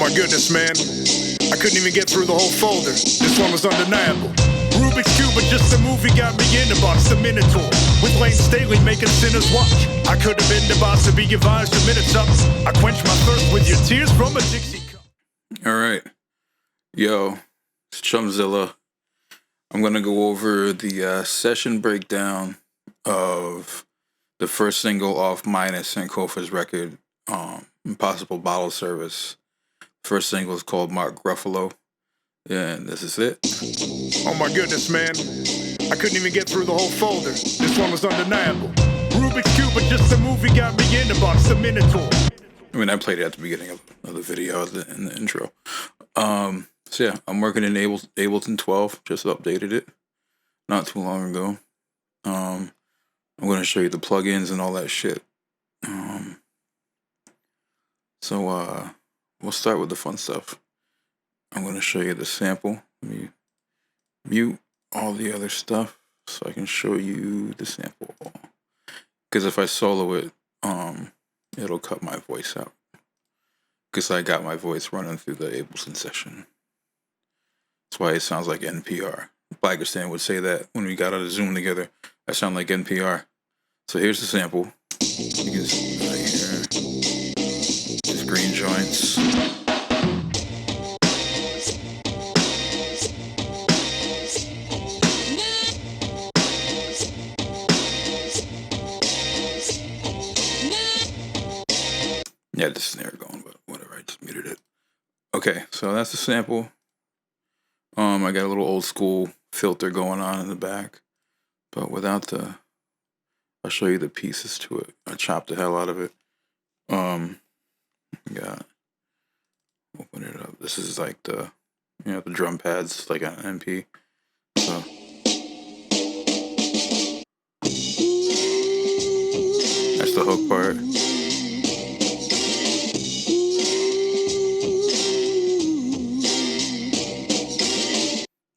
my goodness, man. I couldn't even get through the whole folder. This one was undeniable. Rubik's Cube, but just the movie got me in the box. The Minotaur, with Lane Staley making sinners watch. I could have been the boss to be advised 2 minutes up. I quench my thirst with your tears from a Dixie cup. All right. Yo, it's Chumzilla. I'm going to go over the session breakdown of the first single off Minus and Kofa's record, Impossible Bottle Service. First single is called Mark Gruffalo, and this is it. Oh my goodness, man. I couldn't even get through the whole folder. This one was undeniable. Rubik's Cube, but just the movie got me in the box. The Minotaur. I mean, I played it at the beginning of the video in the intro. So yeah, I'm working in Ableton 12. Just updated it not too long ago. I'm going to show you the plugins and all that shit. So we'll start with the fun stuff. I'm going to show you the sample. Let me mute all the other stuff so I can show you the sample. Because if I solo it, it'll cut my voice out. Because I got my voice running through the Ableton session. That's why it sounds like NPR. Blackistan would say that when we got out of Zoom together. I sound like NPR. So here's the sample. You can see right here. Just green joints. Yeah, the snare going, but whatever. I just muted it. Okay, so that's the sample. I got a little old school filter going on in the back, but without the. I'll show you the pieces to it. I chopped the hell out of it. Got. Open it up. This is like the, the drum pads, like an MP. So. That's the hook part.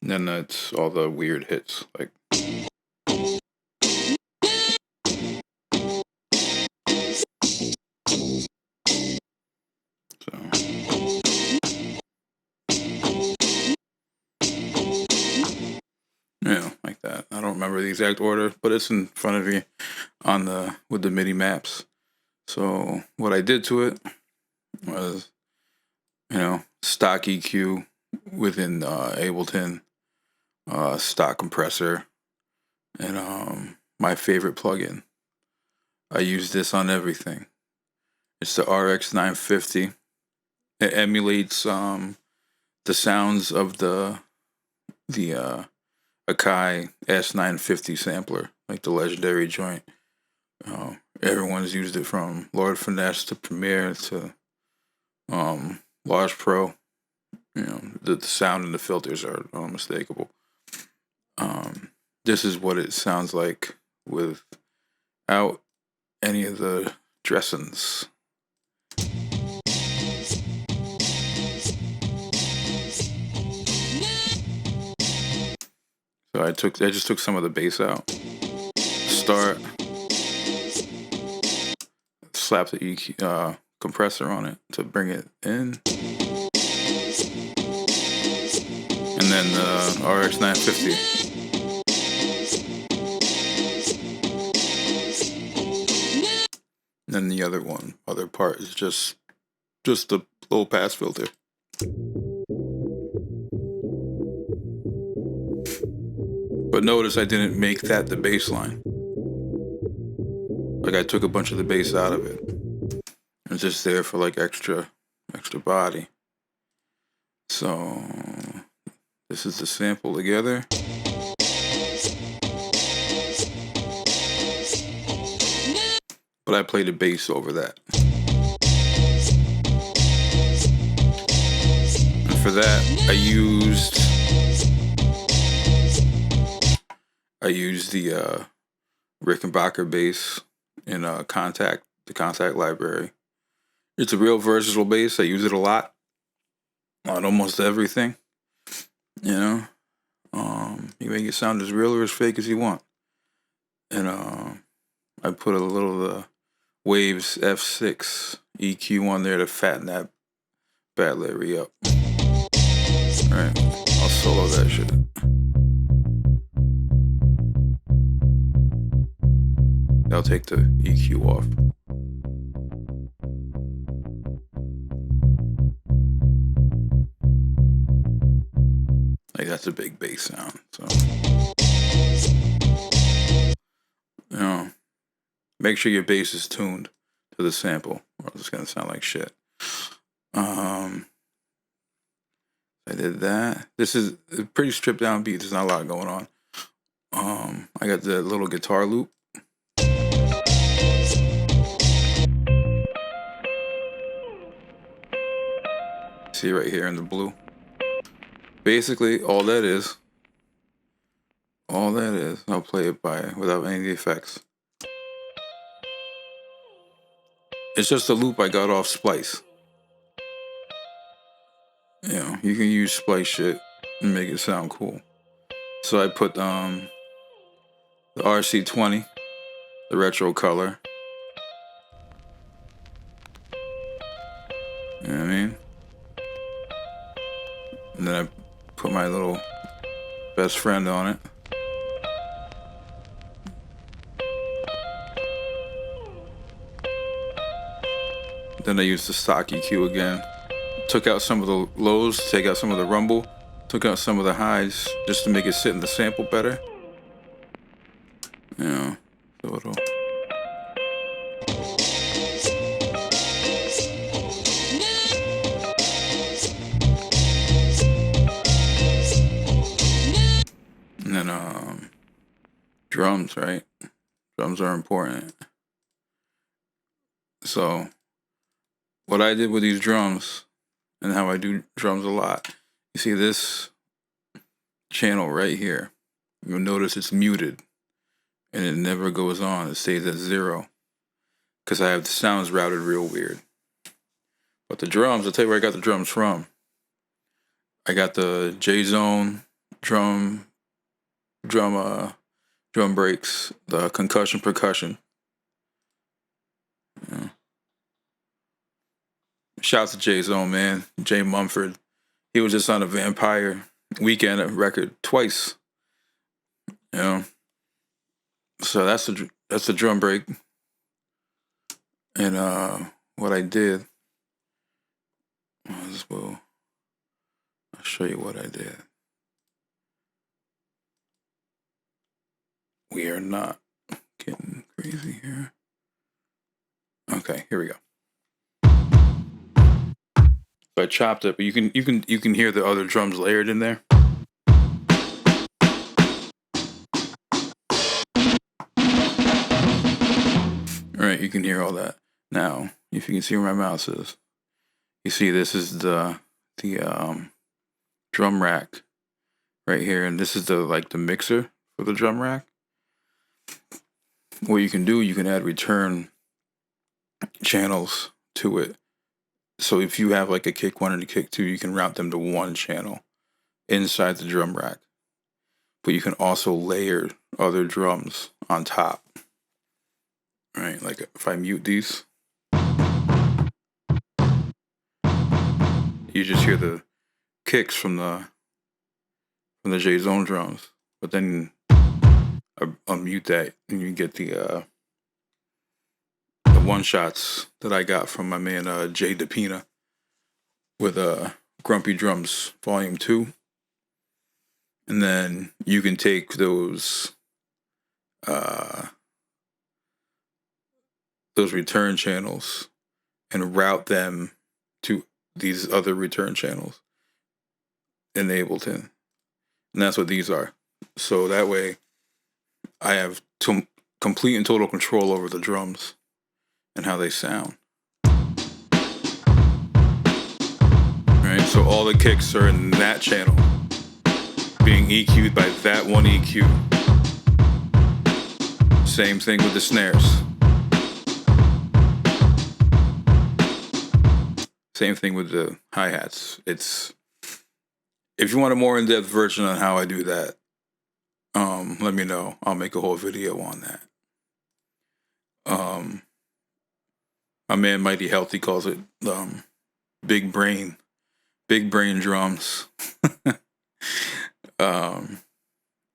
And then that's all the weird hits, like. So. Yeah, like that. I don't remember the exact order, but it's in front of you with the MIDI maps. So what I did to it was, stock EQ within Ableton. Stock compressor, and my favorite plugin. I use this on everything. It's the RX 950. It emulates the sounds of the Akai S950 sampler, like the legendary joint. Everyone's used it from Lord Finesse to Premiere to Large Pro. The sound and the filters are unmistakable. This is what it sounds like without any of the dressings. So I just took some of the bass out. Start. Slap the EQ, compressor on it to bring it in. And then the RX 950. And then the other part is just the low pass filter. But notice I didn't make that the bass line. Like I took a bunch of the bass out of it. It's just there for like extra body. So this is the sample together. But I played the bass over that. And for that, I used the Rickenbacker bass in the Contact library. It's a real versatile bass. I use it a lot on almost everything. You make it sound as real or as fake as you want. And I put a little Waves F6 EQ on there to fatten that Bad Lit re-up. Alright, I'll solo that shit. I'll take the EQ off. Like, that's a big bass sound, so. You know, make sure your bass is tuned to the sample, or it's gonna sound like shit. I did that. This is a pretty stripped down beat. There's not a lot going on. I got the little guitar loop. See right here in the blue. Basically, all that is, I'll play it without any of the effects. It's just a loop I got off Splice. You know, you can use Splice shit and make it sound cool. So I put the RC20, the retro color. You know what I mean? And then I put my little best friend on it. Then I used the stock EQ again. Took out some of the lows, take out some of the rumble, took out some of the highs just to make it sit in the sample better. You know, so it'll. And then drums, right? Drums are important. So what I did with these drums and how I do drums a lot, you see this channel right here, you'll notice it's muted and it never goes on. It stays at 0 because I have the sounds routed real weird. But the drums, I'll tell you where I got the drums from. I got the J-Zone drum breaks, the concussion percussion. Yeah. Shouts to J-Zone, man. Jay Mumford. He was just on a Vampire Weekend record twice. You know. So that's the drum break. And what I did I'll show you what I did. We are not getting crazy here. Okay, here we go. So I chopped it, but you can hear the other drums layered in there. All right, you can hear all that. Now, if you can see where my mouse is, you see this is the drum rack right here, and this is the mixer for the drum rack. What you can do, you can add return channels to it. So if you have like a kick 1 and a kick 2, you can route them to one channel inside the drum rack. But you can also layer other drums on top. Right, like if I mute these, you just hear the kicks from the J-Zone drums. But then I'll mute that and you get the one shots that I got from my man Jay DePina with Grumpy Drums Volume 2. And then you can take those return channels and route them to these other return channels in Ableton. And that's what these are. So that way I have complete and total control over the drums and how they sound. Right, so all the kicks are in that channel, being EQ'd by that one EQ. Same thing with the snares. Same thing with the hi-hats. If you want a more in-depth version on how I do that, let me know. I'll make a whole video on that. My man Mighty Healthy calls it big brain big brain drums.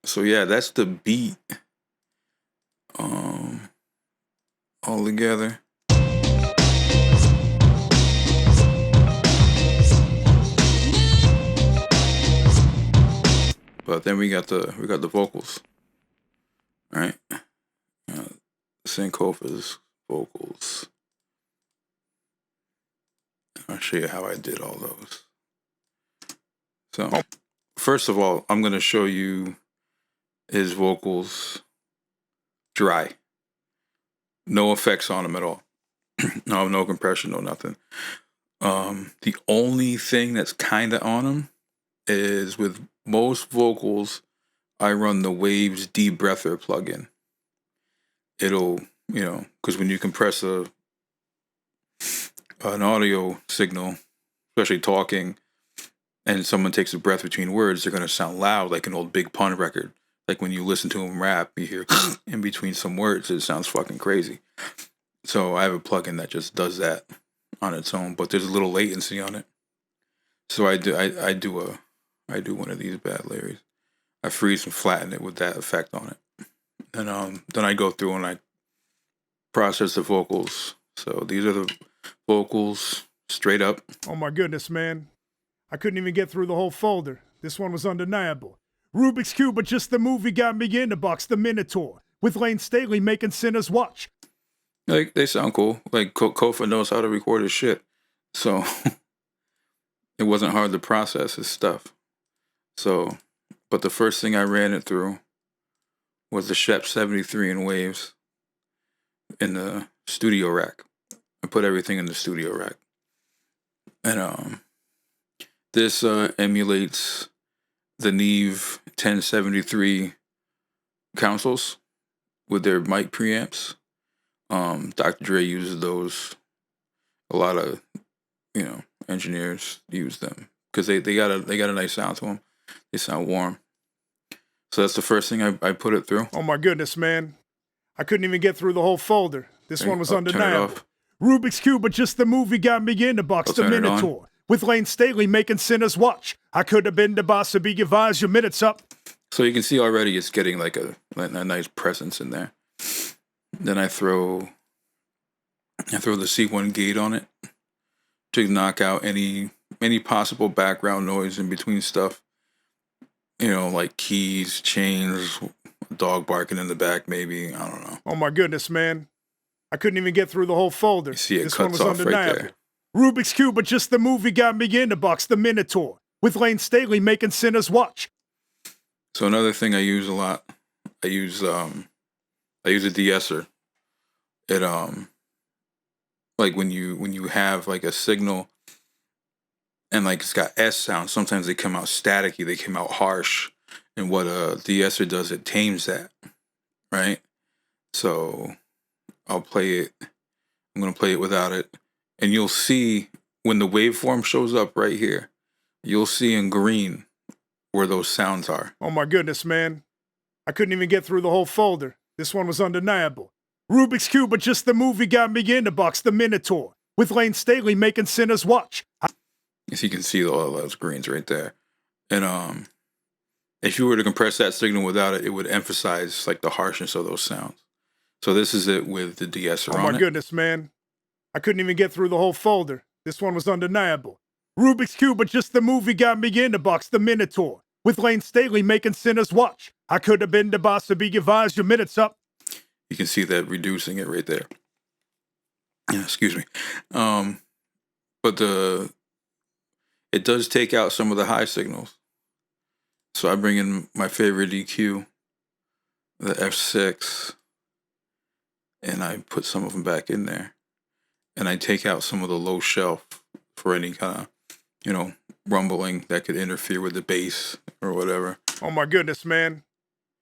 So yeah, that's the beat. All together. But then we got the vocals, right? Syncopa's vocals. I'll show you how I did all those. So, first of all, I'm going to show you his vocals dry. No effects on them at all. No compression, no nothing. The only thing that's kind of on them is with most vocals, I run the Waves Debreather plugin. It'll, because when you compress an audio signal, especially talking, and someone takes a breath between words, they're going to sound loud like an old Big Pun record. Like when you listen to them rap, you hear in between some words, it sounds fucking crazy. So I have a plugin that just does that on its own, but there's a little latency on it. So I do one of these bad Larrys. I freeze and flatten it with that effect on it. And then I go through and I process the vocals. So these are the vocals straight up. Oh my goodness, man. I couldn't even get through the whole folder. This one was undeniable. Rubik's Cube, but just the movie got me in the box, The Minotaur, with Lane Staley making sinners watch. Like, they sound cool. Like, Kofa knows how to record his shit. So, it wasn't hard to process his stuff. So, but the first thing I ran it through was the Shep 73 in Waves in the studio rack. I put everything in the studio rack. And, this emulates the Neve 1073 consoles with their mic preamps. Dr. Dre uses those. A lot of, engineers use them because they got a nice sound to them. They sound warm. So that's the first thing I put it through. Oh my goodness, man. I couldn't even get through the whole folder. This one was undeniable. Rubik's Cube, but just the movie got me in the box, The Minotaur, with Lane Staley making sinners watch. I could have been the boss to be advised, your minutes up. So you can see already it's getting like a nice presence in there. Then I throw the C1 gate on it to knock out any possible background noise in between stuff. Like keys, chains, dog barking in the back, maybe. I don't know. Oh my goodness, man. I couldn't even get through the whole folder. You see it this cuts one was off right there. Rubik's Cube, but just the movie got me in the box, The Minotaur, with Lane Staley making sinners watch. So another thing I use a lot, I use a de-esser. It like when you have like a signal and like it's got S sound, sometimes they come out staticky, they come out harsh. And what a de-esser does, it tames that, right? So I'll play it. I'm going to play it without it. And you'll see when the waveform shows up right here, you'll see in green where those sounds are. Oh my goodness, man. I couldn't even get through the whole folder. This one was undeniable. Rubik's Cube, but just the movie got me in the box, The Minotaur, with Lane Staley making sinners watch. As you can see all those greens right there. And if you were to compress that signal without it, it would emphasize like the harshness of those sounds. So this is it with the de-esser on it. Oh my goodness, man. I couldn't even get through the whole folder. This one was undeniable. Rubik's Cube, but just the movie got me in the box, The Minotaur, with Lane Staley making sinners watch. I could have been the boss to be advised, your minutes up. You can see that reducing it right there. Excuse me. But it does take out some of the high signals. So I bring in my favorite EQ, the F6, and I put some of them back in there. And I take out some of the low shelf for any kind of, rumbling that could interfere with the bass or whatever. Oh my goodness, man.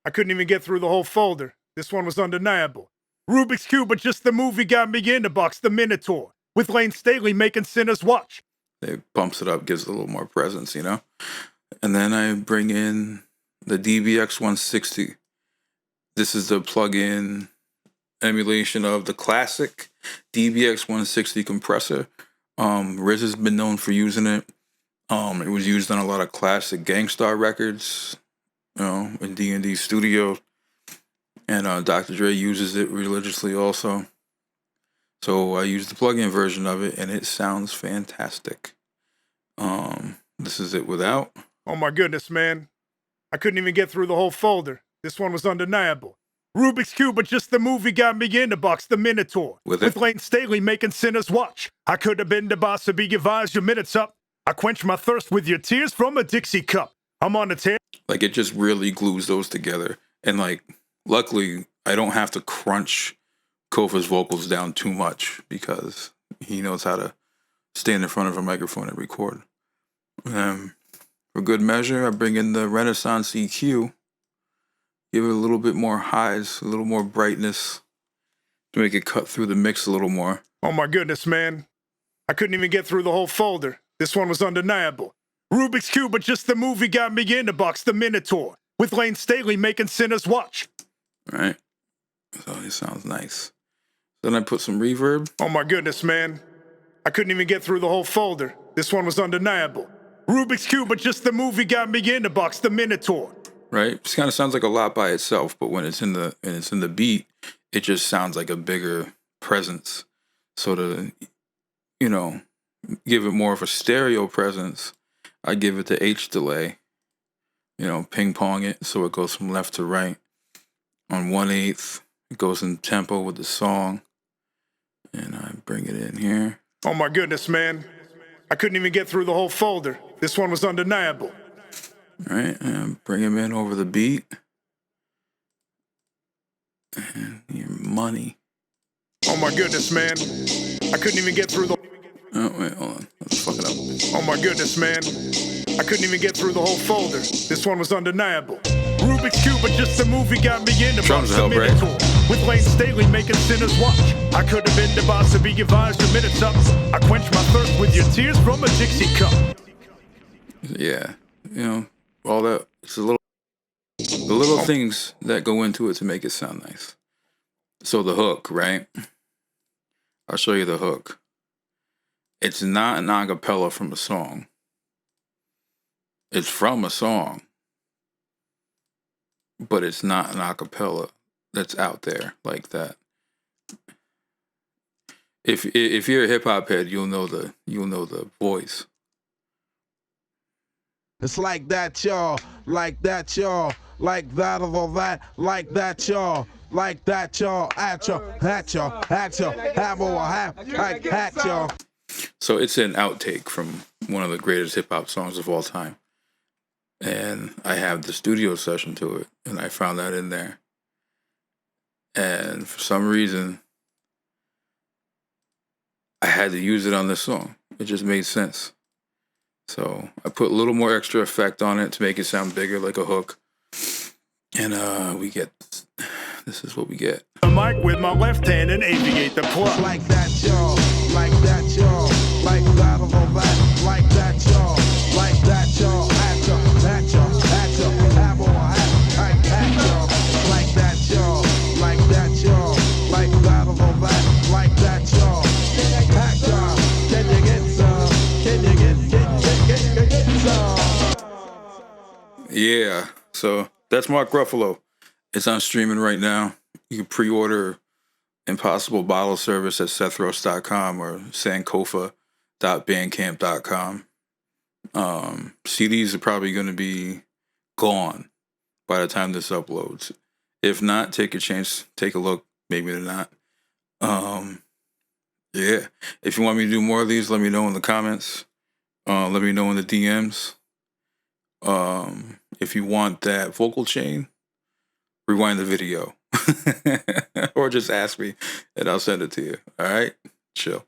I couldn't even get through the whole folder. This one was undeniable. Rubik's Cube, but just the movie got me in the box, The Minotaur, with Lane Staley making sinners watch. It bumps it up, gives it a little more presence, And then I bring in the DBX 160. This is the plug-in emulation of the classic DBX 160 compressor. Riz has been known for using it. It was used on a lot of classic Gangstar records, in D&D Studio. And Dr. Dre uses it religiously also. So I used the plug-in version of it, and it sounds fantastic. This is it without. Oh my goodness, man. I couldn't even get through the whole folder. This one was undeniable. Rubik's Cube, but just the movie got me in the box, The Minotaur. With Lane Staley making sinners watch. I could have been the boss to be your vibes, your minutes up. I quench my thirst with your tears from a Dixie cup. I'm on the tear. Like, it just really glues those together. And, like, luckily, I don't have to crunch Kofa's vocals down too much because he knows how to stand in front of a microphone and record. For good measure, I bring in the Renaissance EQ, give it a little bit more highs, a little more brightness to make it cut through the mix a little more. Oh my goodness, man. I couldn't even get through the whole folder. This one was undeniable. Rubik's Cube, but just the movie got me in the box, The Minotaur. With Lane Staley making sinners watch. All right. So it sounds nice. Then I put some reverb. Oh my goodness, man. I couldn't even get through the whole folder. This one was undeniable. Rubik's Cube, but just the movie got me in the box, The Minotaur. Right? It kind of sounds like a lot by itself, but when it's in the beat, it just sounds like a bigger presence. So to, give it more of a stereo presence, I give it the H delay. Ping pong it so it goes from left to right. On 1/8, it goes in tempo with the song. And I bring it in here. Oh my goodness, man. I couldn't even get through the whole folder. This one was undeniable. All right, and bring him in over the beat. And your money. Oh my goodness, man. I couldn't even get through the... Oh, wait, hold on. Let's fuck it up. Oh my goodness, man. I couldn't even get through the whole folder. This one was undeniable. Rubik's Cube, but just the movie got me in the box, The Minotaur. With Lane Staley making sinners watch. I could have been the boss to be your vibes, your minutes up. I quench my thirst with your tears from a Dixie cup. Yeah, all that. It's the little things that go into it to make it sound nice. So the hook, right? I'll show you the hook. It's not an acapella from a song. It's from a song. But it's not an acapella that's out there like that. If you're a hip hop head, you'll know the voice. It's like that, y'all. Like that, y'all. Like that of all that. Like that, y'all. Like that, y'all. At y'all. At y'all. At y'all. Have or have. Like at y'all. So it's an outtake from one of the greatest hip hop songs of all time. And I have the studio session to it, and I found that in there. And for some reason, I had to use it on this song. It just made sense. So I put a little more extra effect on it to make it sound bigger, like a hook. And this is what we get. The mic with my left hand and aviate the plug. Like that, y'all. Like that, y'all. Like that of all that. Like that, y'all. Like that, y'all. At y'all. At y'all. At y'all. Have or have. At y'all. Like that, y'all. Like that, y'all. Like that of all that. Like that, y'all. At y'all. Can you get some? Can you get some? Yeah. So that's Mark Gruffalo. It's on streaming right now. You can pre-order Impossible Bottle Service at SethRoast.com or Sankofa.bandcamp.com. CDs are probably going to be gone by the time this uploads. If not, take a chance, take a look. Maybe they're not. Yeah. If you want me to do more of these, let me know in the comments. Let me know in the DMs. If you want that vocal chain, rewind the video. Or just ask me and I'll send it to you. All right? Chill.